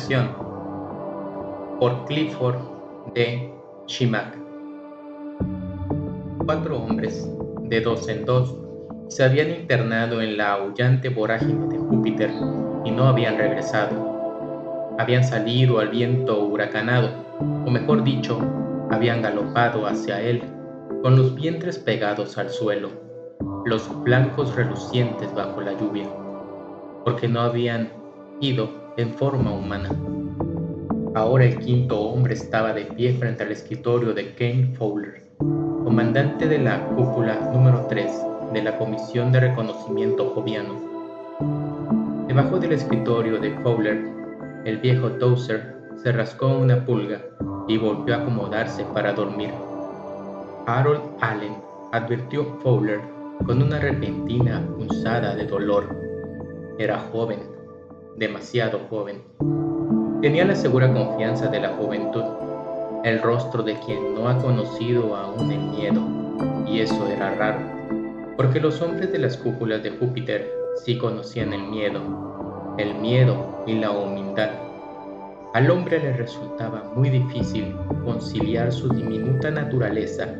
Conversión por Clifford D. Shimak. 4 hombres, de 2 en 2, se habían internado en la aullante vorágine de Júpiter y no habían regresado. Habían salido al viento huracanado, o mejor dicho, habían galopado hacia él, con los vientres pegados al suelo, los flancos relucientes bajo la lluvia, porque no habían ido en forma humana. Ahora el quinto hombre estaba de pie frente al escritorio de Kane Fowler, comandante de la cúpula número 3 de la Comisión de Reconocimiento Joviano. Debajo del escritorio de Fowler, el viejo Towser se rascó una pulga y volvió a acomodarse para dormir. Harold Allen, advirtió Fowler con una repentina punzada de dolor. Era joven, demasiado joven. Tenía la segura confianza de la juventud, el rostro de quien no ha conocido aún el miedo, y eso era raro, porque los hombres de las cúpulas de Júpiter sí conocían el miedo y la humildad. Al hombre le resultaba muy difícil conciliar su diminuta naturaleza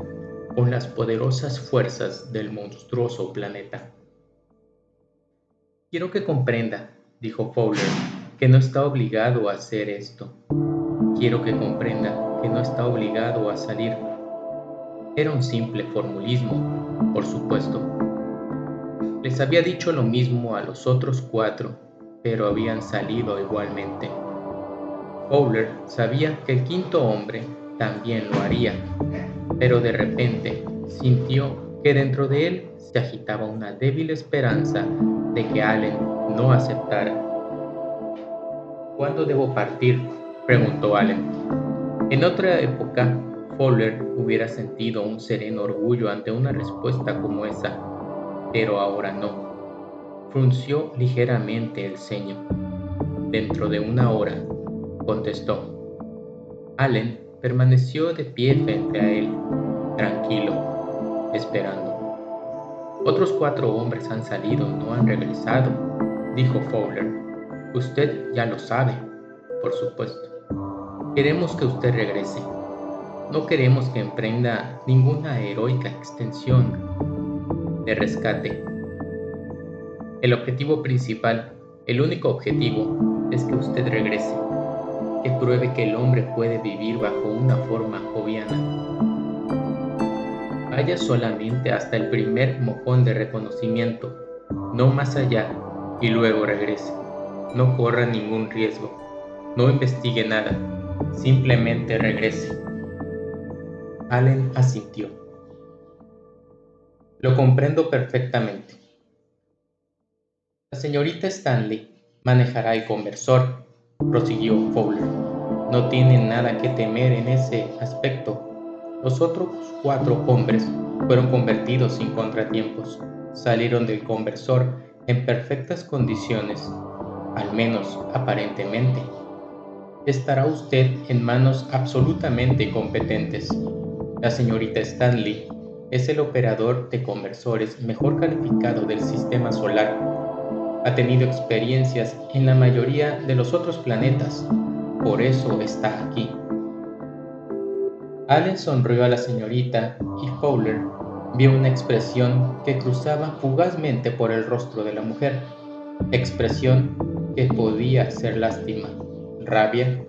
con las poderosas fuerzas del monstruoso planeta. Quiero que comprenda, dijo Fowler, que no está obligado a hacer esto. Quiero que comprenda que no está obligado a salir. Era un simple formulismo, por supuesto. Les había dicho lo mismo a los otros 4, pero habían salido igualmente. Fowler sabía que el quinto hombre también lo haría, pero de repente sintió que dentro de él se agitaba una débil esperanza de que Allen no aceptara. ¿Cuándo debo partir?, preguntó Allen. En otra época, Fowler hubiera sentido un sereno orgullo ante una respuesta como esa, pero ahora no. Frunció ligeramente el ceño. Dentro de 1 hora, contestó. Allen permaneció de pie frente a él, tranquilo, esperando. Otros 4 hombres han salido y no han regresado, dijo Fowler. Usted ya lo sabe, por supuesto. Queremos que usted regrese. No queremos que emprenda ninguna heroica extensión de rescate. El objetivo principal, el único objetivo, es que usted regrese, que pruebe que el hombre puede vivir bajo una forma joviana. Vaya solamente hasta el primer mojón de reconocimiento, no más allá, y luego regrese. No corra ningún riesgo, no investigue nada, simplemente regrese. Allen asintió. Lo comprendo perfectamente. La señorita Stanley manejará el conversor, prosiguió Fowler. No tiene nada que temer en ese aspecto. Los otros 4 hombres fueron convertidos sin contratiempos. Salieron del conversor en perfectas condiciones, al menos aparentemente. Estará usted en manos absolutamente competentes. La señorita Stanley es el operador de conversores mejor calificado del sistema solar. Ha tenido experiencias en la mayoría de los otros planetas, por eso está aquí. Allen sonrió a la señorita y Fowler vio una expresión que cruzaba fugazmente por el rostro de la mujer, expresión que podía ser lástima, rabia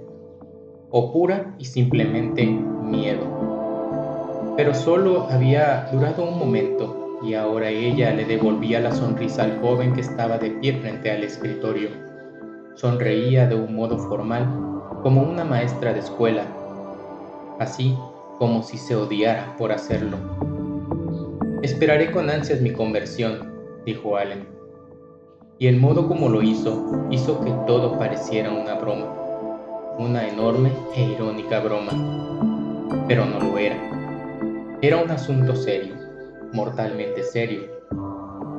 o pura y simplemente miedo. Pero solo había durado un momento y ahora ella le devolvía la sonrisa al joven que estaba de pie frente al escritorio. Sonreía de un modo formal, como una maestra de escuela, así como si se odiara por hacerlo. Esperaré con ansias mi conversión, dijo Allen. Y el modo como lo hizo que todo pareciera una broma, una enorme e irónica broma. Pero no lo era. Era un asunto serio, mortalmente serio.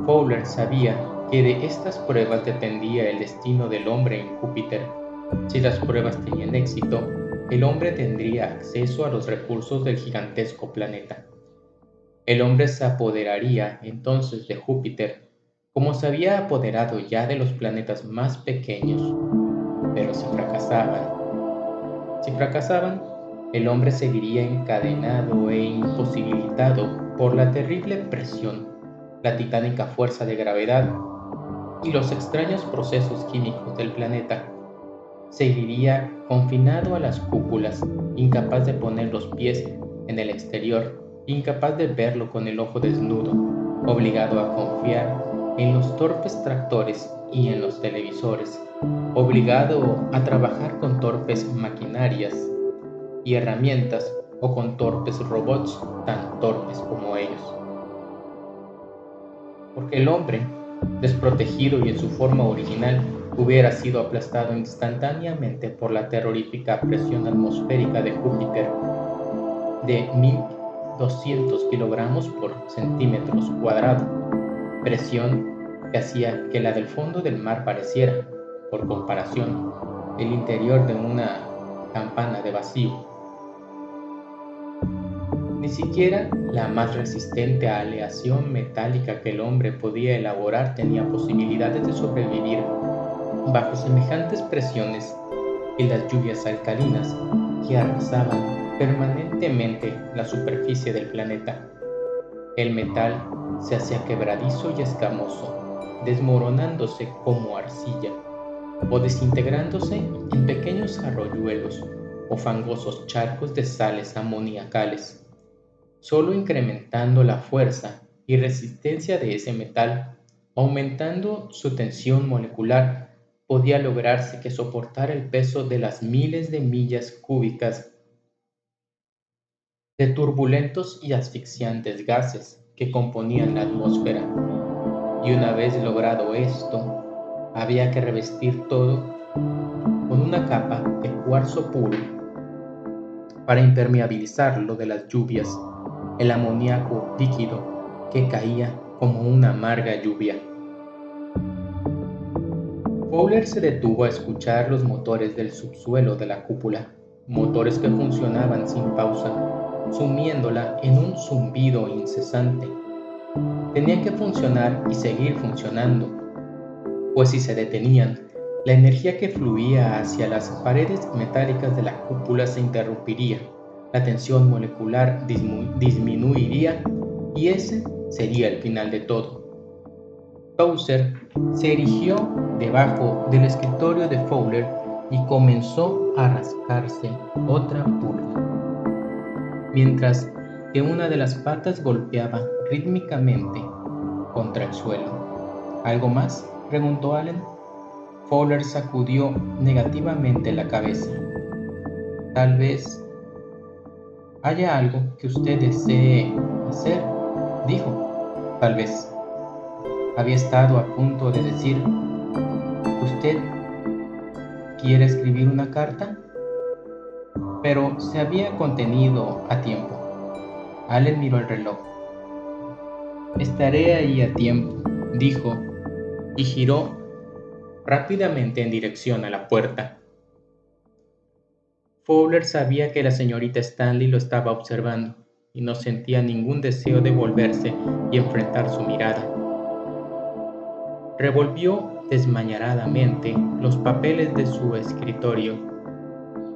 Fowler sabía que de estas pruebas dependía el destino del hombre en Júpiter. Si las pruebas tenían éxito, el hombre tendría acceso a los recursos del gigantesco planeta. El hombre se apoderaría entonces de Júpiter, como se había apoderado ya de los planetas más pequeños. Pero si fracasaban, el hombre seguiría encadenado e imposibilitado por la terrible presión, la titánica fuerza de gravedad y los extraños procesos químicos del planeta. Seguiría confinado a las cúpulas, incapaz de poner los pies en el exterior, incapaz de verlo con el ojo desnudo, obligado a confiar en los torpes tractores y en los televisores, obligado a trabajar con torpes maquinarias y herramientas o con torpes robots tan torpes como ellos. Porque el hombre, desprotegido y en su forma original, hubiera sido aplastado instantáneamente por la terrorífica presión atmosférica de Júpiter de 1200 kilogramos por centímetros cuadrados, presión que hacía que la del fondo del mar pareciera, por comparación, el interior de una campana de vacío. Ni siquiera la más resistente aleación metálica que el hombre podía elaborar tenía posibilidades de sobrevivir bajo semejantes presiones y las lluvias alcalinas que arrasaban permanentemente la superficie del planeta. El metal se hacía quebradizo y escamoso, desmoronándose como arcilla o desintegrándose en pequeños arroyuelos o fangosos charcos de sales amoníacales. Solo incrementando la fuerza y resistencia de ese metal, aumentando su tensión molecular, podía lograrse que soportara el peso de las miles de millas cúbicas de turbulentos y asfixiantes gases que componían la atmósfera. Y una vez logrado esto, había que revestir todo con una capa de cuarzo puro para impermeabilizarlo de las lluvias, el amoníaco líquido que caía como una amarga lluvia. Fowler se detuvo a escuchar los motores del subsuelo de la cúpula, motores que funcionaban sin pausa, sumiéndola en un zumbido incesante. Tenían que funcionar y seguir funcionando, pues si se detenían, la energía que fluía hacia las paredes metálicas de la cúpula se interrumpiría, la tensión molecular disminuiría y ese sería el final de todo. Towser se erigió debajo del escritorio de Fowler y comenzó a rascarse otra pulga, mientras que una de las patas golpeaba rítmicamente contra el suelo. ¿Algo más?, preguntó Allen. Fowler sacudió negativamente la cabeza. Tal vez haya algo que usted desee hacer, dijo. Tal vez. Había estado a punto de decir, ¿usted quiere escribir una carta? Pero se había contenido a tiempo. Allen miró el reloj. Estaré ahí a tiempo, dijo, y giró rápidamente en dirección a la puerta. Fowler sabía que la señorita Stanley lo estaba observando y no sentía ningún deseo de volverse y enfrentar su mirada. Revolvió desmañaradamente los papeles de su escritorio.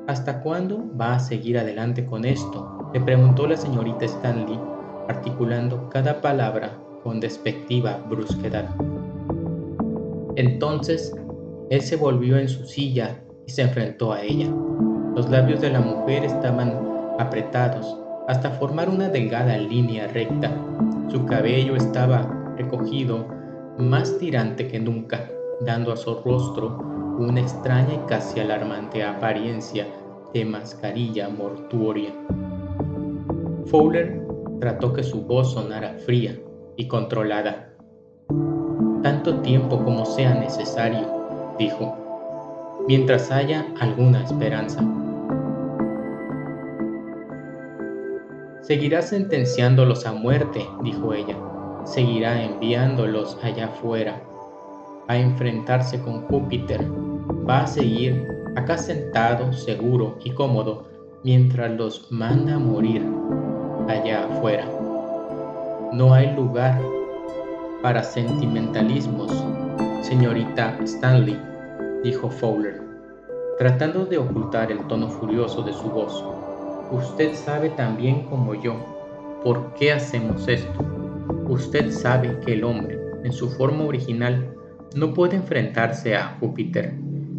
¿Hasta cuándo va a seguir adelante con esto?, le preguntó la señorita Stanley, articulando cada palabra con despectiva brusquedad. Entonces, él se volvió en su silla y se enfrentó a ella. Los labios de la mujer estaban apretados hasta formar una delgada línea recta. Su cabello estaba recogido, más tirante que nunca, dando a su rostro una extraña y casi alarmante apariencia de mascarilla mortuoria. Fowler trató que su voz sonara fría y controlada. «Tanto tiempo como sea necesario», dijo, «mientras haya alguna esperanza». «Seguirá sentenciándolos a muerte», dijo ella. «Seguirá enviándolos allá afuera, a enfrentarse con Júpiter. Va a seguir acá sentado, seguro y cómodo, mientras los manda a morir allá afuera. No hay lugar para sentimentalismos, señorita Stanley», dijo Fowler. tratando de ocultar el tono furioso de su voz. Usted sabe tan bien como yo por qué hacemos esto. Usted sabe que el hombre, en su forma original, no puede enfrentarse a Júpiter.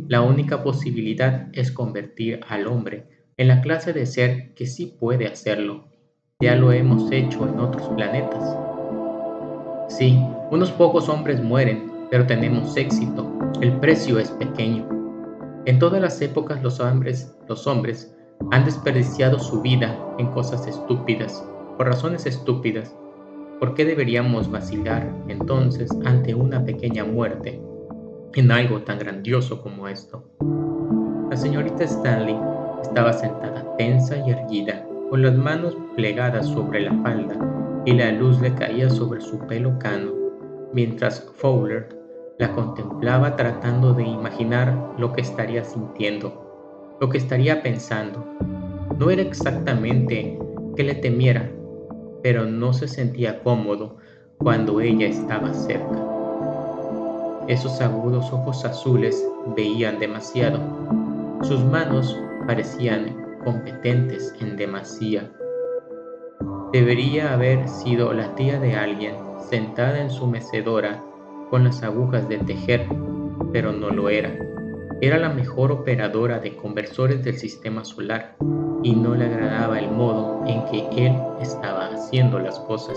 La única posibilidad es convertir al hombre en la clase de ser que sí puede hacerlo. Ya lo hemos hecho en otros planetas. Sí, unos pocos hombres mueren, pero tenemos éxito. El precio es pequeño. En todas las épocas los hombres han desperdiciado su vida en cosas estúpidas, por razones estúpidas. ¿Por qué deberíamos vacilar entonces ante una pequeña muerte en algo tan grandioso como esto? La señorita Stanley estaba sentada tensa y erguida, con las manos plegadas sobre la falda, y la luz le caía sobre su pelo cano, mientras Fowler la contemplaba tratando de imaginar lo que estaría sintiendo, lo que estaría pensando. No era exactamente que le temiera, pero no se sentía cómodo cuando ella estaba cerca. Esos agudos ojos azules veían demasiado. Sus manos parecían competentes en demasía. Debería haber sido la tía de alguien sentada en su mecedora con las agujas de tejer, pero no lo era. Era la mejor operadora de conversores del sistema solar y no le agradaba el modo en que él estaba haciendo las cosas.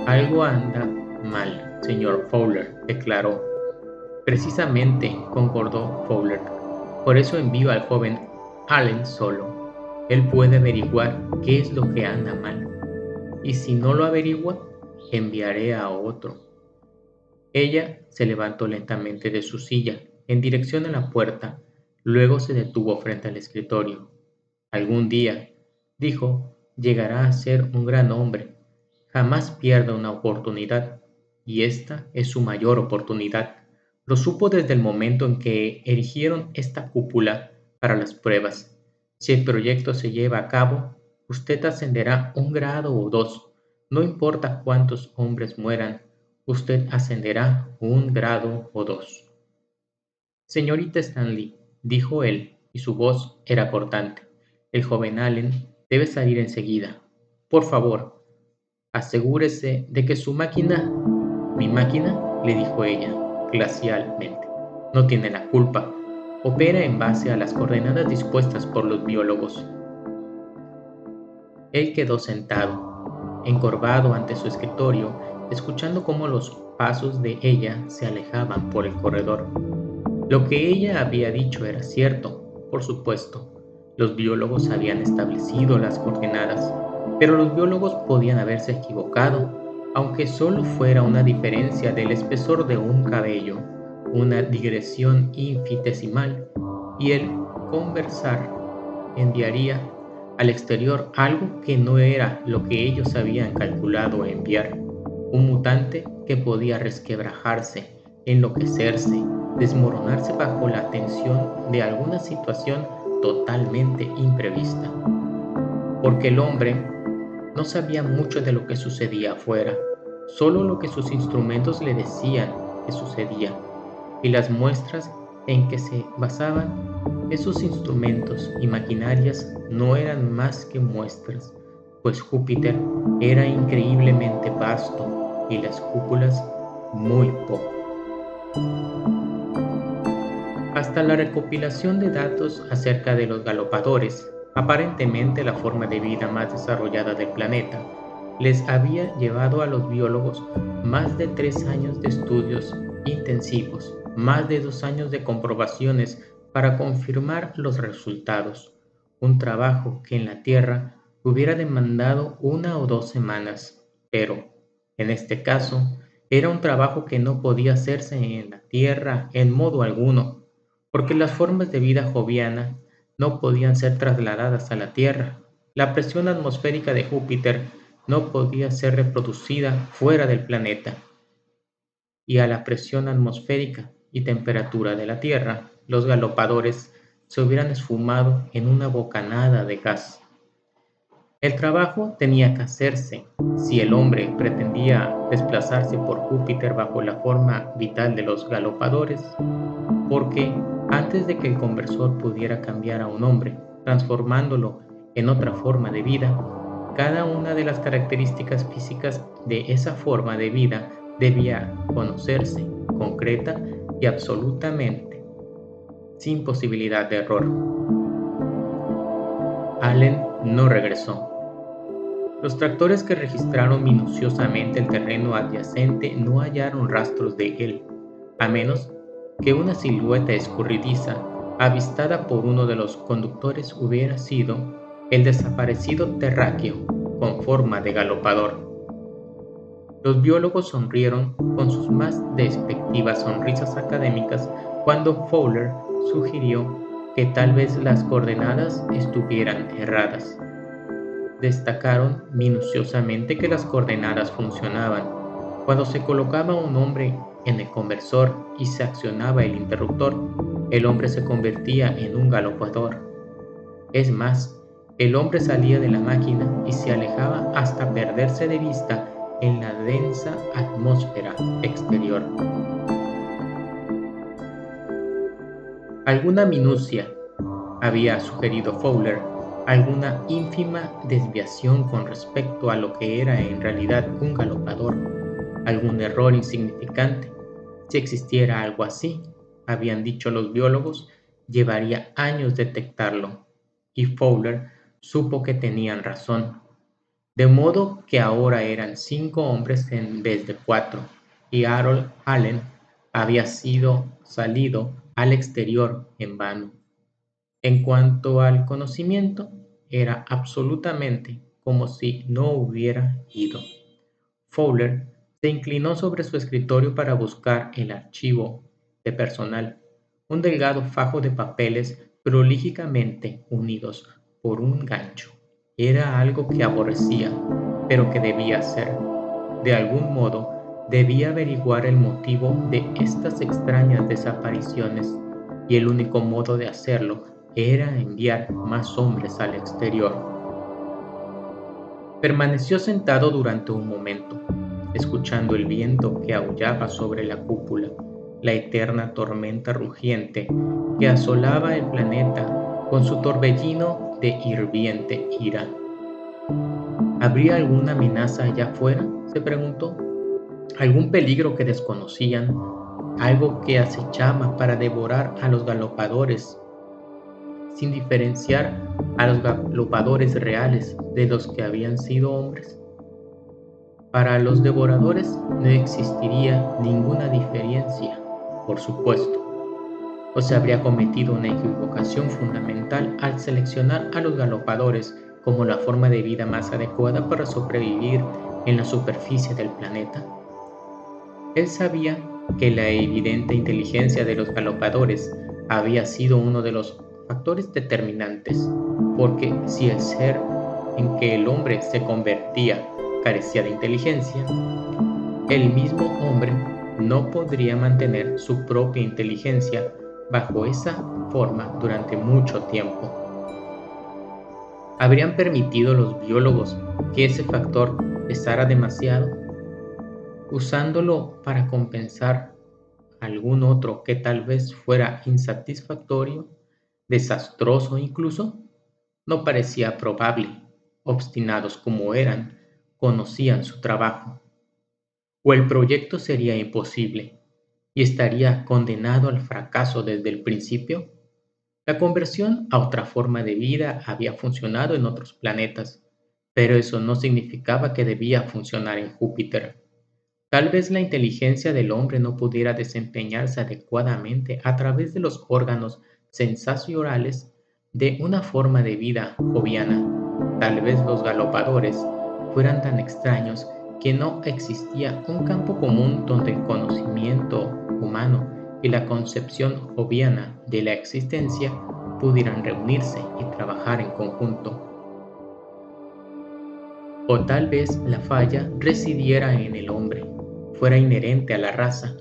Algo anda mal, señor Fowler, declaró. Precisamente, concordó Fowler. Por eso envío al joven Allen solo. Él puede averiguar qué es lo que anda mal. Y si no lo averigua, enviaré a otro. Ella se levantó lentamente de su silla, en dirección a la puerta, luego se detuvo frente al escritorio. Algún día, dijo, llegará a ser un gran hombre. Jamás pierda una oportunidad, y esta es su mayor oportunidad. Lo supo desde el momento en que erigieron esta cúpula para las pruebas. Si el proyecto se lleva a cabo, usted ascenderá un grado o dos. No importa cuántos hombres mueran, usted ascenderá un grado o dos. Señorita Stanley, dijo él, y su voz era cortante. El joven Allen debe salir enseguida. Por favor, asegúrese de que su máquina... Mi máquina, le dijo ella, glacialmente, no tiene la culpa. Opera en base a las coordenadas dispuestas por los biólogos. Él quedó sentado, encorvado ante su escritorio, escuchando cómo los pasos de ella se alejaban por el corredor. Lo que ella había dicho era cierto, por supuesto. Los biólogos habían establecido las coordenadas, pero los biólogos podían haberse equivocado, aunque solo fuera una diferencia del espesor de un cabello, una digresión infinitesimal, y el conversar enviaría al exterior algo que no era lo que ellos habían calculado enviar, un mutante que podía resquebrajarse, enloquecerse, desmoronarse bajo la tensión de alguna situación totalmente imprevista. Porque el hombre no sabía mucho de lo que sucedía afuera, solo lo que sus instrumentos le decían que sucedía, y las muestras en que se basaban esos instrumentos y maquinarias no eran más que muestras, pues Júpiter era increíblemente vasto y las cúpulas muy poco. Hasta la recopilación de datos acerca de los galopadores, aparentemente la forma de vida más desarrollada del planeta, les había llevado a los biólogos más de 3 años de estudios intensivos, más de 2 años de comprobaciones para confirmar los resultados, un trabajo que en la Tierra hubiera demandado 1 o 2 semanas, pero, en este caso, era un trabajo que no podía hacerse en la Tierra en modo alguno, porque las formas de vida joviana no podían ser trasladadas a la Tierra. La presión atmosférica de Júpiter no podía ser reproducida fuera del planeta. Y a la presión atmosférica y temperatura de la Tierra, los galopadores se hubieran esfumado en una bocanada de gas. El trabajo tenía que hacerse si el hombre pretendía desplazarse por Júpiter bajo la forma vital de los galopadores. porque antes de que el conversor pudiera cambiar a un hombre, transformándolo en otra forma de vida, cada una de las características físicas de esa forma de vida debía conocerse, concreta y absolutamente, sin posibilidad de error. Allen no regresó. Los tractores que registraron minuciosamente el terreno adyacente no hallaron rastros de él, a menos que una silueta escurridiza avistada por uno de los conductores hubiera sido el desaparecido terráqueo con forma de galopador. Los biólogos sonrieron con sus más despectivas sonrisas académicas cuando Fowler sugirió que tal vez las coordenadas estuvieran erradas. Destacaron minuciosamente que las coordenadas funcionaban. Cuando se colocaba un hombre en el conversor y se accionaba el interruptor, el hombre se convertía en un galopador. Es más, el hombre salía de la máquina y se alejaba hasta perderse de vista en la densa atmósfera exterior. Alguna minucia, había sugerido Fowler, alguna ínfima desviación con respecto a lo que era en realidad un galopador, algún error insignificante. Si existiera algo así, habían dicho los biólogos, llevaría años detectarlo, y Fowler supo que tenían razón. De modo que ahora eran 5 hombres en vez de 4, y Harold Allen había salido al exterior en vano. En cuanto al conocimiento, era absolutamente como si no hubiera ido. Fowler se inclinó sobre su escritorio para buscar el archivo de personal, un delgado fajo de papeles prolíficamente unidos por un gancho. Era algo que aborrecía, pero que debía hacer. De algún modo, debía averiguar el motivo de estas extrañas desapariciones, y el único modo de hacerlo era enviar más hombres al exterior. Permaneció sentado durante un momento, escuchando el viento que aullaba sobre la cúpula, la eterna tormenta rugiente que asolaba el planeta con su torbellino de hirviente ira. ¿Habría alguna amenaza allá afuera?, se preguntó. ¿Algún peligro que desconocían? ¿Algo que acechaba para devorar a los galopadores, sin diferenciar a los galopadores reales de los que habían sido hombres? Para los devoradores no existiría ninguna diferencia, por supuesto, o se habría cometido una equivocación fundamental al seleccionar a los galopadores como la forma de vida más adecuada para sobrevivir en la superficie del planeta. Él sabía que la evidente inteligencia de los galopadores había sido uno de los factores determinantes, porque si el ser en que el hombre se convertía carecía de inteligencia, el mismo hombre no podría mantener su propia inteligencia bajo esa forma durante mucho tiempo. ¿Habrían permitido los biólogos que ese factor pesara demasiado, usándolo para compensar algún otro que tal vez fuera insatisfactorio, desastroso incluso? No parecía probable. Obstinados como eran, conocían su trabajo. O el proyecto sería imposible y estaría condenado al fracaso desde el principio. La conversión a otra forma de vida había funcionado en otros planetas, pero eso no significaba que debía funcionar en Júpiter. Tal vez la inteligencia del hombre no pudiera desempeñarse adecuadamente a través de los órganos sensacionales de una forma de vida joviana. Tal vez los galopadores fueran tan extraños que no existía un campo común donde el conocimiento humano y la concepción joviana de la existencia pudieran reunirse y trabajar en conjunto. O tal vez la falla residiera en el hombre, fuera inherente a la raza,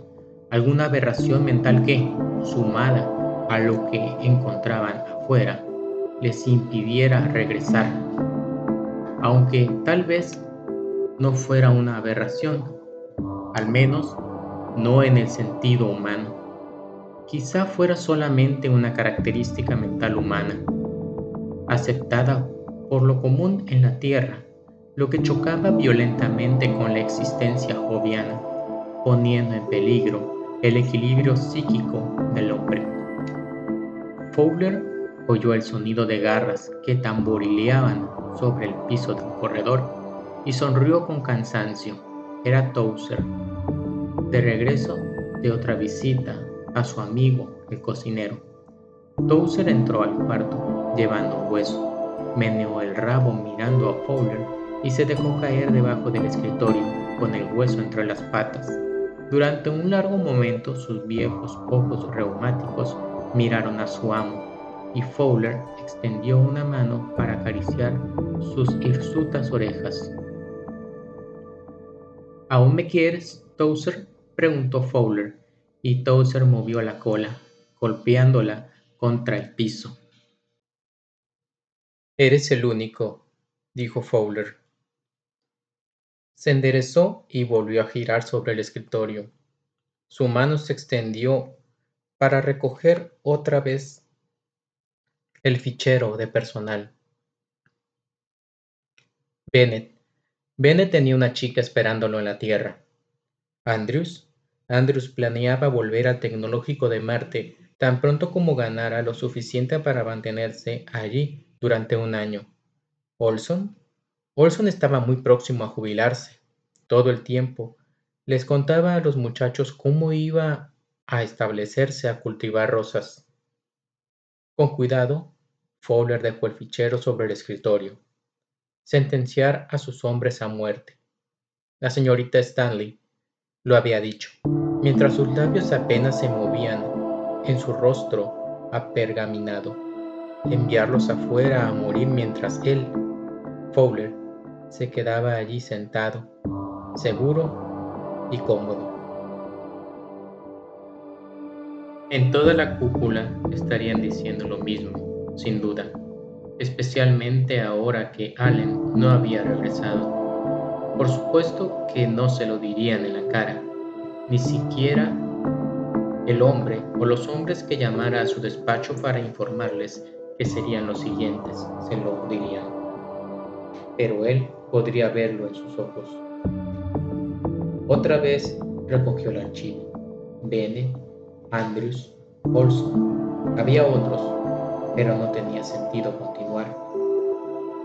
alguna aberración mental que, sumada a lo que encontraban afuera, les impidiera regresar, aunque tal vez no fuera una aberración, al menos no en el sentido humano. Quizá fuera solamente una característica mental humana, aceptada por lo común en la Tierra, lo que chocaba violentamente con la existencia joviana, poniendo en peligro el equilibrio psíquico del hombre. Fowler oyó el sonido de garras que tamborileaban sobre el piso del corredor y sonrió con cansancio. Era Towser, de regreso de otra visita a su amigo, el cocinero. Towser entró al cuarto, llevando un hueso. Meneó el rabo mirando a Fowler y se dejó caer debajo del escritorio, con el hueso entre las patas. Durante un largo momento sus viejos ojos reumáticos miraron a su amo, y Fowler extendió una mano para acariciar sus hirsutas orejas. ¿Aún me quieres, Towser?, preguntó Fowler, y Towser movió la cola, golpeándola contra el piso. Eres el único, dijo Fowler. Se enderezó y volvió a girar sobre el escritorio. Su mano se extendió para recoger otra vez el fichero de personal. Bennett tenía una chica esperándolo en la Tierra. Andrews planeaba volver al tecnológico de Marte tan pronto como ganara lo suficiente para mantenerse allí durante un año. Olson estaba muy próximo a jubilarse. Todo el tiempo les contaba a los muchachos cómo iba a establecerse a cultivar rosas. Con cuidado, Fowler dejó el fichero sobre el escritorio. Sentenciar a sus hombres a muerte. La señorita Stanley lo había dicho, mientras sus labios apenas se movían en su rostro apergaminado. Enviarlos afuera a morir mientras él, Fowler, se quedaba allí sentado, seguro y cómodo. En toda la cúpula estarían diciendo lo mismo, sin duda, especialmente ahora que Allen no había regresado. Por supuesto que no se lo dirían en la cara, ni siquiera el hombre o los hombres que llamara a su despacho para informarles que serían los siguientes, se lo dirían. Pero él podría verlo en sus ojos. Otra vez recogió el archivo. Bennett, Andrews, Olson. Había otros, pero no tenía sentido continuar.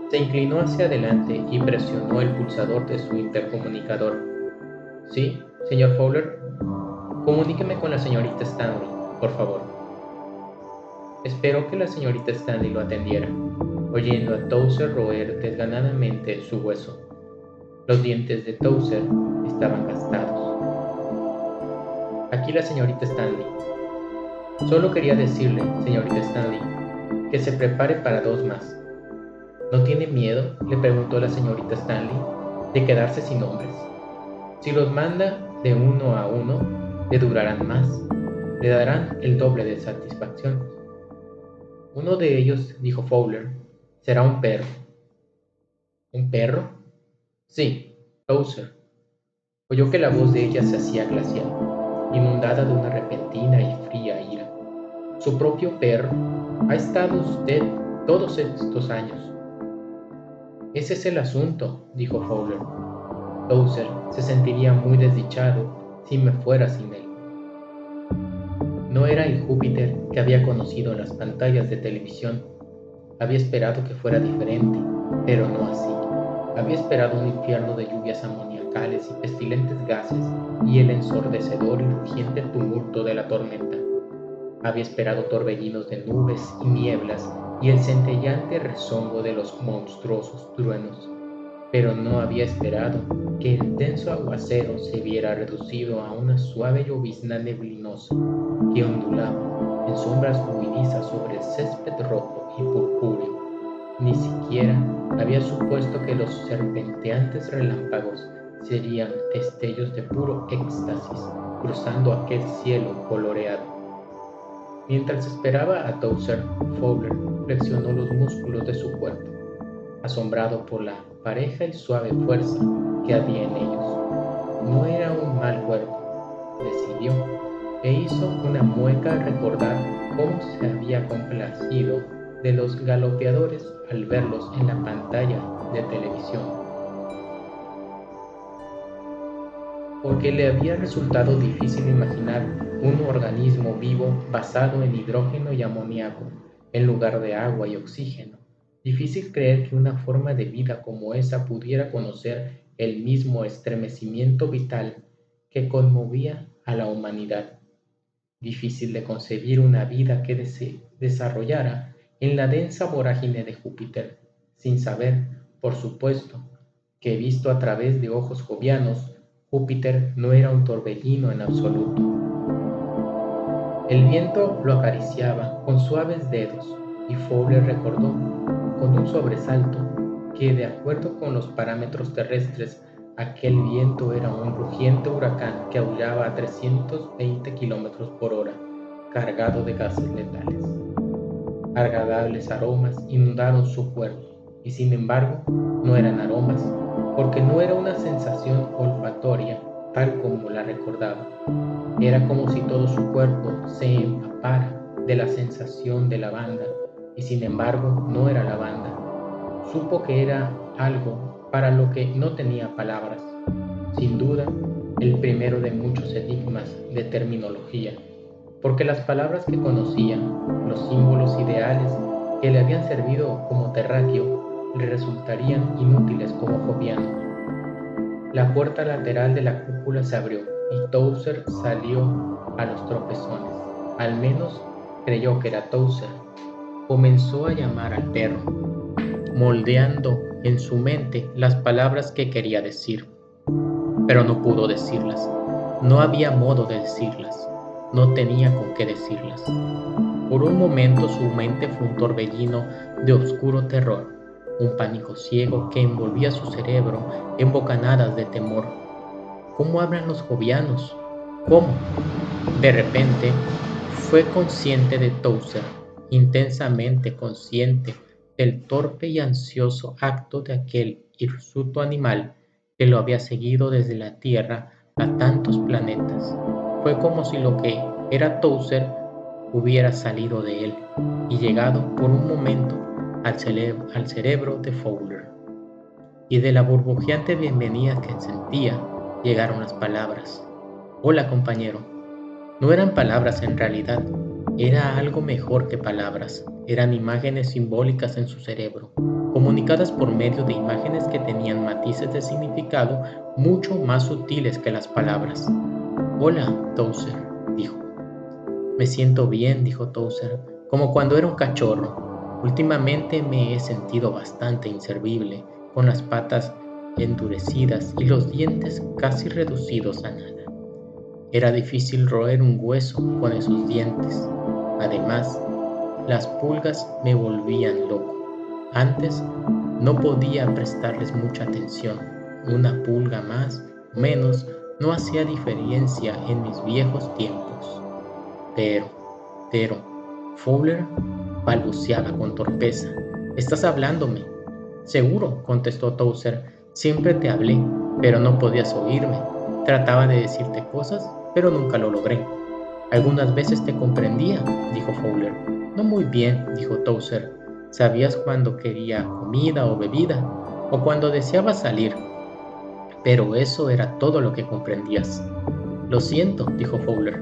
Se inclinó hacia adelante y presionó el pulsador de su intercomunicador. ¿Sí, señor Fowler? Comuníqueme con la señorita Stanley, por favor. Esperó que la señorita Stanley lo atendiera, oyendo a Towser roer desganadamente su hueso. Los dientes de Towser estaban gastados. Aquí la señorita Stanley. Solo quería decirle, señorita Stanley, que se prepare para 2 más. ¿No tiene miedo?, le preguntó la señorita Stanley, de quedarse sin hombres. Si los manda de 1 a 1, le durarán más, le darán el doble de satisfacción. Uno de ellos, dijo Fowler, será un perro. ¿Un perro? Sí, Towser. Oyó que la voz de ella se hacía glacial, inundada de una repentina y fría ira. Su propio perro. Ha estado usted todos estos años. Ese es el asunto, dijo Fowler. Towser se sentiría muy desdichado si me fuera sin él. No era el Júpiter que había conocido en las pantallas de televisión. Había esperado que fuera diferente, pero no así. Había esperado un infierno de lluvias amoniacales y pestilentes gases y el ensordecedor y rugiente tumulto de la tormenta. Había esperado torbellinos de nubes y nieblas y el centellante rezongo de los monstruosos truenos, pero no había esperado que el denso aguacero se viera reducido a una suave llovizna neblinosa que ondulaba en sombras huidizas sobre el césped rojo y purpúreo. Ni siquiera había supuesto que los serpenteantes relámpagos serían destellos de puro éxtasis cruzando aquel cielo coloreado. Mientras esperaba a Towser, Fowler flexionó los músculos de su cuerpo, asombrado por la pareja y suave fuerza que había en ellos. No era un mal cuerpo, decidió, e hizo una mueca al recordar cómo se había complacido de los galopeadores al verlos en la pantalla de televisión, porque le había resultado difícil imaginar un organismo vivo basado en hidrógeno y amoníaco en lugar de agua y oxígeno. Difícil creer que una forma de vida como esa pudiera conocer el mismo estremecimiento vital que conmovía a la humanidad. Difícil de concebir una vida que se desarrollara en la densa vorágine de Júpiter, sin saber, por supuesto, que visto a través de ojos jovianos, Júpiter no era un torbellino en absoluto. El viento lo acariciaba con suaves dedos y Fowler recordó, con un sobresalto, que de acuerdo con los parámetros terrestres, aquel viento era un rugiente huracán que aullaba a 320 kilómetros por hora, cargado de gases letales. Agradables aromas inundaron su cuerpo, y sin embargo no eran aromas, porque no era una sensación olfatoria tal como la recordaba. Era como si todo su cuerpo se empapara de la sensación de lavanda, y sin embargo no era lavanda. Supo que era algo para lo que no tenía palabras. Sin duda, el primero de muchos enigmas de terminología, porque las palabras que conocía, los símbolos ideales que le habían servido como terráqueo, le resultarían inútiles como joviano. La puerta lateral de la cúpula se abrió y Towser salió a los tropezones. Al menos creyó que era Towser. Comenzó a llamar al perro, moldeando en su mente las palabras que quería decir, pero no pudo decirlas. No había modo de decirlas. No tenía con qué decirlas. Por un momento su mente fue un torbellino de oscuro terror, un pánico ciego que envolvía su cerebro en bocanadas de temor. ¿Cómo hablan los jovianos? ¿Cómo? De repente fue consciente de Towser, intensamente consciente del torpe y ansioso acto de aquel hirsuto animal que lo había seguido desde la Tierra a tantos planetas. Fue como si lo que era Towser hubiera salido de él y llegado por un momento al cerebro de Fowler. Y de la burbujeante bienvenida que sentía llegaron las palabras. Hola, compañero. No eran palabras en realidad, era algo mejor que palabras. Eran imágenes simbólicas en su cerebro, comunicadas por medio de imágenes que tenían matices de significado mucho más sutiles que las palabras. Hola, Towser, dijo. Me siento bien, dijo Towser, como cuando era un cachorro. Últimamente me he sentido bastante inservible, con las patas endurecidas y los dientes casi reducidos a nada. Era difícil roer un hueso con esos dientes. Además, las pulgas me volvían loco. Antes no podía prestarles mucha atención. Una pulga más o menos no hacía diferencia en mis viejos tiempos. Pero, Fowler balbuceaba con torpeza. ¿Estás hablándome? Seguro, contestó Towser. Siempre te hablé, pero no podías oírme. Trataba de decirte cosas, pero nunca lo logré. Algunas veces te comprendía, dijo Fowler. No muy bien, dijo Towser. Sabías cuando quería comida o bebida, o cuando deseaba salir, pero eso era todo lo que comprendías. Lo siento, dijo Fowler.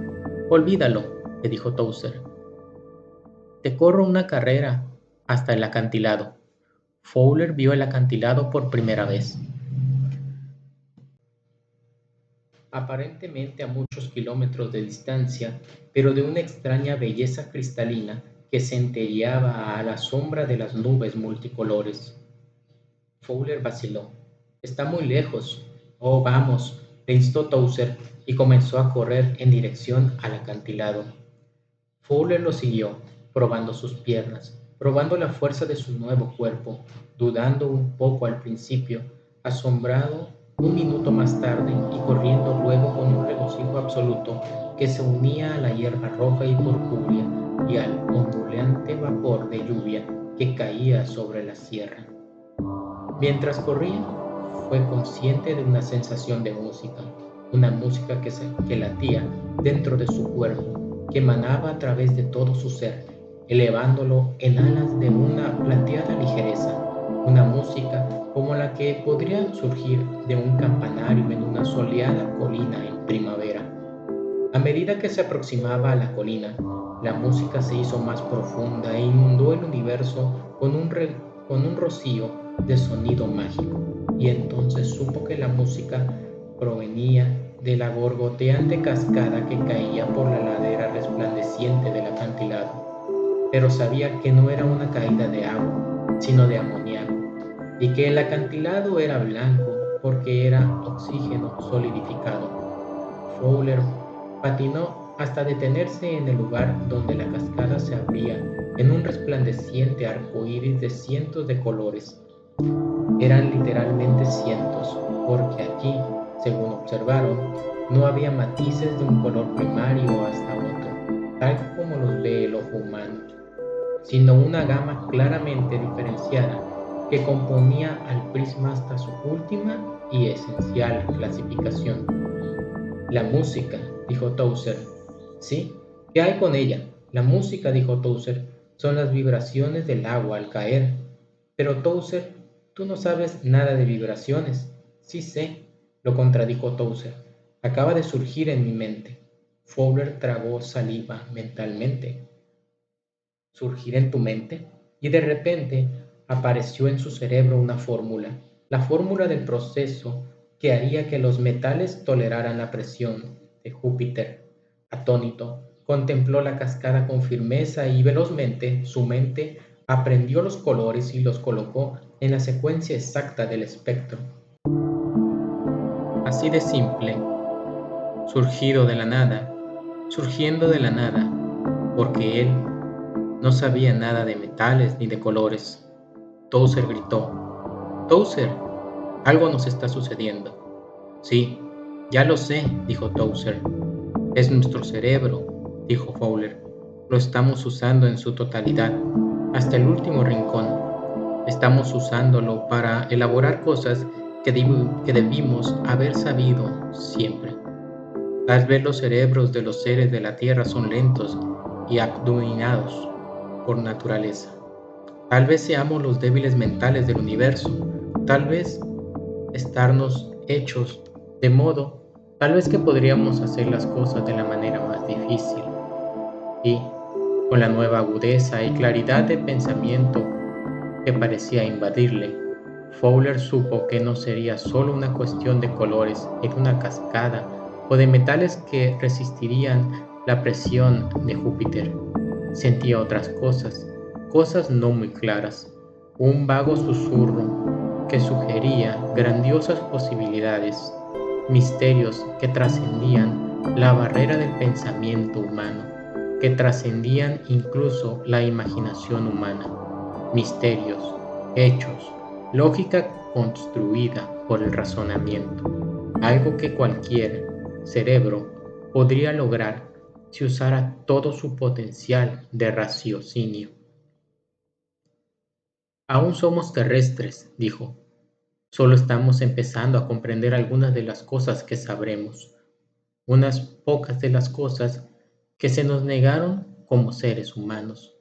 Olvídalo, le dijo Towser. Te corro una carrera hasta el acantilado. Fowler vio el acantilado por primera vez. Aparentemente a muchos kilómetros de distancia, pero de una extraña belleza cristalina que centelleaba a la sombra de las nubes multicolores. Fowler vaciló. Está muy lejos. Oh, vamos, le instó Towser y comenzó a correr en dirección al acantilado. Fowler lo siguió, probando sus piernas, probando la fuerza de su nuevo cuerpo, dudando un poco al principio, asombrado un minuto más tarde y corriendo luego con un regocijo absoluto que se unía a la hierba roja y purpúrea y al ondulante vapor de lluvia que caía sobre la sierra. Mientras corría, fue consciente de una sensación de música, una música que latía dentro de su cuerpo, que emanaba a través de todo su ser, elevándolo en alas de una plateada ligereza, una música como la que podría surgir de un campanario en una soleada colina en primavera. A medida que se aproximaba a la colina, la música se hizo más profunda e inundó el universo con un rocío de sonido mágico, y entonces supo que la música provenía de la gorgoteante cascada que caía por la ladera resplandeciente del acantilado, pero sabía que no era una caída de agua, sino de amoníaco, y que el acantilado era blanco porque era oxígeno solidificado. Fowler patinó hasta detenerse en el lugar donde la cascada se abría en un resplandeciente arco iris de cientos de colores. Eran literalmente cientos, porque allí, según observaron, no había matices de un color primario hasta otro, tal como los ve el ojo humano, sino una gama claramente diferenciada que componía al prisma hasta su última y esencial clasificación. La música, dijo Towser. ¿Sí? ¿Qué hay con ella? La música, dijo Towser, son las vibraciones del agua al caer. Pero Towser, tú no sabes nada de vibraciones. Sí sé, lo contradijo Towser. Acaba de surgir en mi mente. Fowler tragó saliva mentalmente. ¿Surgir en tu mente? Y de repente apareció en su cerebro una fórmula, la fórmula del proceso que haría que los metales toleraran la presión de Júpiter. Atónito, contempló la cascada con firmeza y velozmente su mente aprendió los colores y los colocó en la secuencia exacta del espectro. Así de simple, surgido de la nada, surgiendo de la nada, porque él no sabía nada de metales ni de colores. Towser gritó: «Towser, algo nos está sucediendo». «Sí, ya lo sé», dijo Towser. «Es nuestro cerebro», dijo Fowler. «Lo estamos usando en su totalidad, hasta el último rincón. Estamos usándolo para elaborar cosas que debimos haber sabido siempre. Tal vez los cerebros de los seres de la Tierra son lentos y abdominados por naturaleza. Tal vez seamos los débiles mentales del universo. Tal vez estarnos hechos de modo, tal vez que podríamos hacer las cosas de la manera más difícil». Y, con la nueva agudeza y claridad de pensamiento que parecía invadirle, Fowler supo que no sería solo una cuestión de colores en una cascada o de metales que resistirían la presión de Júpiter. Sentía otras cosas, cosas no muy claras, un vago susurro que sugería grandiosas posibilidades, misterios que trascendían la barrera del pensamiento humano, que trascendían incluso la imaginación humana, misterios, hechos, lógica construida por el razonamiento, algo que cualquier cerebro podría lograr si usara todo su potencial de raciocinio. «Aún somos terrestres», dijo. «Solo estamos empezando a comprender algunas de las cosas que sabremos, unas pocas de las cosas que se nos negaron como seres humanos.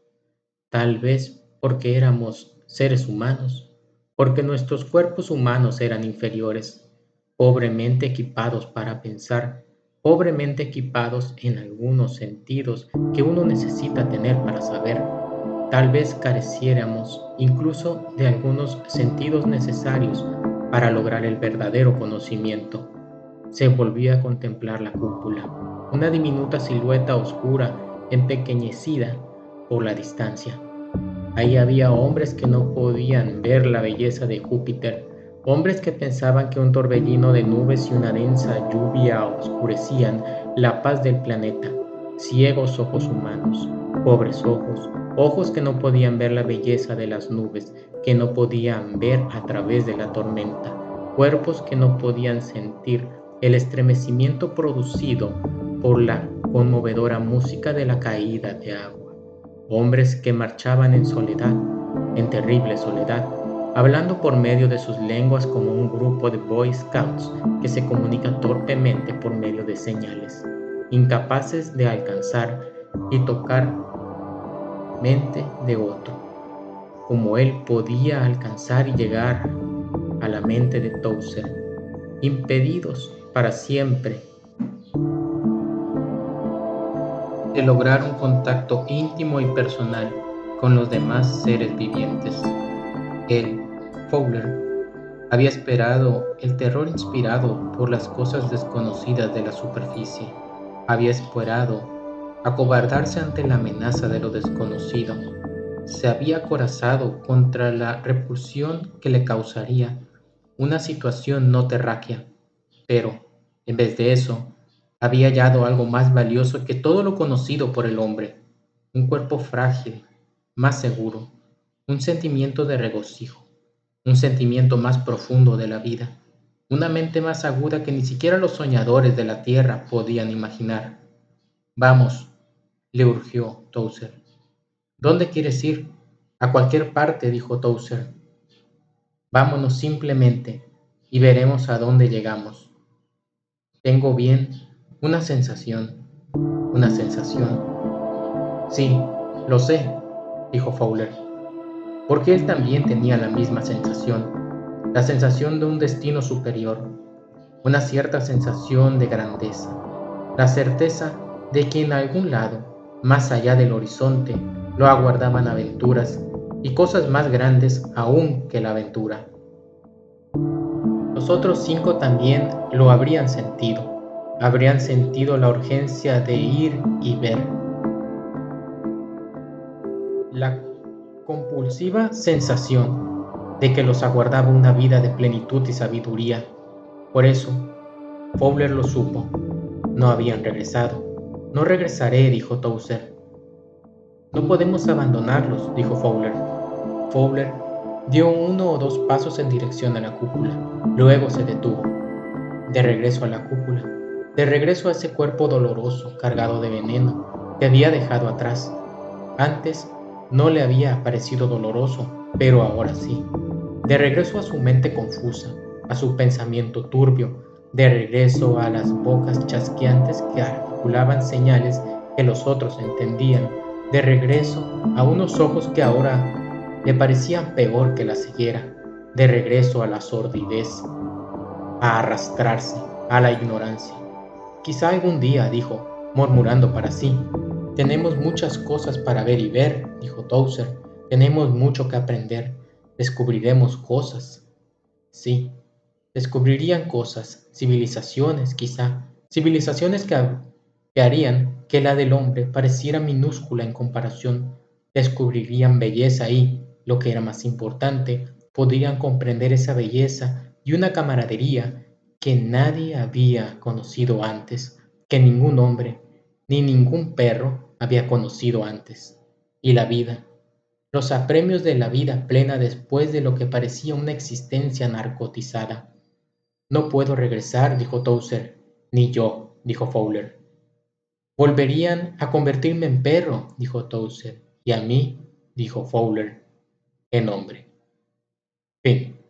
Tal vez porque éramos seres humanos, porque nuestros cuerpos humanos eran inferiores, pobremente equipados para pensar, pobremente equipados en algunos sentidos que uno necesita tener para saber. Tal vez careciéramos incluso de algunos sentidos necesarios para lograr el verdadero conocimiento». Se volvió a contemplar la cúpula, una diminuta silueta oscura empequeñecida por la distancia. Ahí había hombres que no podían ver la belleza de Júpiter, hombres que pensaban que un torbellino de nubes y una densa lluvia oscurecían la paz del planeta. Ciegos ojos humanos, pobres ojos, ojos que no podían ver la belleza de las nubes, que no podían ver a través de la tormenta, cuerpos que no podían sentir el estremecimiento producido por la conmovedora música de la caída de agua. Hombres que marchaban en soledad, en terrible soledad, hablando por medio de sus lenguas como un grupo de Boy Scouts que se comunica torpemente por medio de señales, incapaces de alcanzar y tocar mente de otro, como él podía alcanzar y llegar a la mente de Towser, impedidos para siempre de lograr un contacto íntimo y personal con los demás seres vivientes. Él, Fowler, había esperado el terror inspirado por las cosas desconocidas de la superficie. Había esperado acobardarse ante la amenaza de lo desconocido. Se había acorazado contra la repulsión que le causaría una situación no terráquea, pero, en vez de eso, había hallado algo más valioso que todo lo conocido por el hombre: un cuerpo frágil, más seguro, un sentimiento de regocijo, un sentimiento más profundo de la vida, una mente más aguda que ni siquiera los soñadores de la tierra podían imaginar. Vamos, le urgió Towser. ¿Dónde quieres ir? A cualquier parte, dijo Towser. Vámonos simplemente y veremos a dónde llegamos. Tengo bien una sensación, una sensación. Sí, lo sé, dijo Fowler, porque él también tenía la misma sensación, la sensación de un destino superior, una cierta sensación de grandeza, la certeza de que en algún lado, más allá del horizonte, lo aguardaban aventuras y cosas más grandes aún que la aventura. Los otros 5 también lo habrían sentido la urgencia de ir y ver. La compulsiva sensación de que los aguardaba una vida de plenitud y sabiduría. Por eso, Fowler lo supo. No habían regresado. No regresaré, dijo Towser. No podemos abandonarlos, dijo Fowler. Fowler dio 1 o 2 pasos en dirección a la cúpula. Luego se detuvo. De regreso a la cúpula. De regreso a ese cuerpo doloroso, cargado de veneno, que había dejado atrás. Antes no le había parecido doloroso, pero ahora sí. De regreso a su mente confusa, a su pensamiento turbio, de regreso a las bocas chasqueantes que articulaban señales que los otros entendían, de regreso a unos ojos que ahora le parecían peor que la ceguera, de regreso a la sordidez, a arrastrarse, a la ignorancia. Quizá algún día, dijo, murmurando para sí. Tenemos muchas cosas para ver y ver, dijo Towser. Tenemos mucho que aprender. Descubriremos cosas. Sí, descubrirían cosas, civilizaciones quizá, civilizaciones que harían que la del hombre pareciera minúscula en comparación. Descubrirían belleza y, lo que era más importante, podrían comprender esa belleza y una camaradería que nadie había conocido antes, que ningún hombre ni ningún perro había conocido antes. Y la vida, los apremios de la vida plena después de lo que parecía una existencia narcotizada. No puedo regresar, dijo Towser. Ni yo, dijo Fowler. Volverían a convertirme en perro, dijo Towser. Y a mí, dijo Fowler, en hombre. Fin.